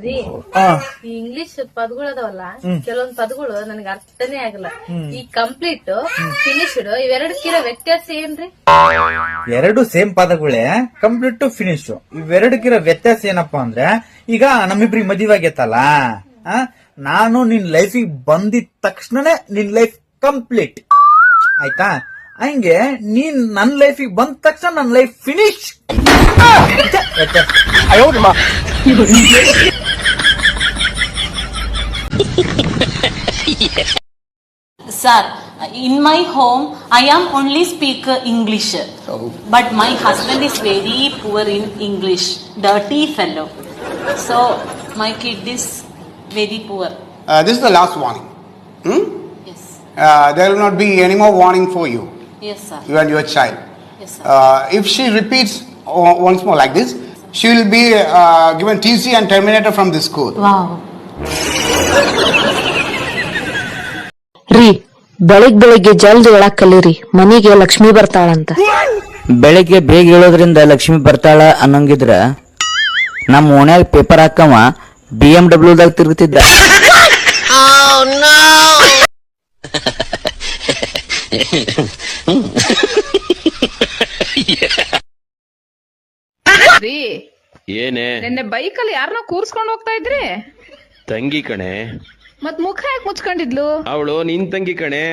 ರೀ ಈ ಇಂಗ್ಲಿಷ್ ಪದಗಳು ಅದಾವಲ್ಲ ಕೆಲವೊಂದ್ ಪದಗಳು ನನಗೆ ಅರ್ಥನೇ ಆಗಲ್ಲ. ಈ ಕಂಪ್ಲೀಟ್ ಫಿನಿಶ್ಡ್ ಇವೆರಡಕ್ಕಿರೋ ವ್ಯತ್ಯಾಸ ಏನ್ರಿ? ಎರಡು ಸೇಮ್ ಪದಗಳೇ, ಕಂಪ್ಲೀಟ್ ಟು ಫಿನಿಶ್. ಇವೆರಡಕ್ಕಿರೋ ವ್ಯತ್ಯಾಸ ಏನಪ್ಪಾ ಅಂದ್ರೆ, ಈಗ ನಮ್ಮಿಬ್ರಿಗೆ ಮದುವೆ ಆಗೈತಲ್ಲ, ನಾನು ನಿನ್ ಲೈಫಿಗೆ ಬಂದಿದ ತಕ್ಷಣನೇ ನಿನ್ ಲೈಫ್ ಕಂಪ್ಲೀಟ್ ಆಯ್ತಾ, ಹಂಗೆ ನೀನ್ ನನ್ ಲೈಫಿಗೆ ಬಂದ ತಕ್ಷಣ ನನ್ life finish. Sir, in my home, I am only speak English. But my husband is very poor in English, dirty fellow. So my kid is very poor. This is the last warning. Yes. There will not be any more warning for you. Yes, sir. You and your child. Yes, sir. If she repeats once more like this, she will be given TC and terminated from this school. Wow. ರೀ, ಬೆಳಿಗ್ಗೆ ಜಲ್ದಿ ಒಳಗ್ ಕಲೀರಿ, ಮನಿಗೆ ಲಕ್ಷ್ಮಿ ಬರ್ತಾಳಂತ. ಬೆಳಿಗ್ಗೆ ಬೇಗ ಹೇಳೋದ್ರಿಂದ ಲಕ್ಷ್ಮಿ ಬರ್ತಾಳ ಅನ್ನಂಗಿದ್ರ ನಮ್ ಓಣ್ಯಾಗ ಪೇಪರ್ ಹಾಕವ BMW ದಾಗ ತಿರುಗುತ್ತಿದ್ದ. ರೀ, ಏನೇ ನಿನ್ನೆ ಬೈಕಲ್ಲಿ ಯಾರನ್ನ ಕೂರ್ಸ್ಕೊಂಡ್ ಹೋಗ್ತಾ ಇದ್ರಿ? ತಂಗಿ ಕಣೆ. ಮತ್ ಮುಖ ಯಾಕೆ ಮುಚ್ಕೊಂಡಿದ್ಲು? ಅವಳು ನಿನ್ ತಂಗಿ ಕಣೆ.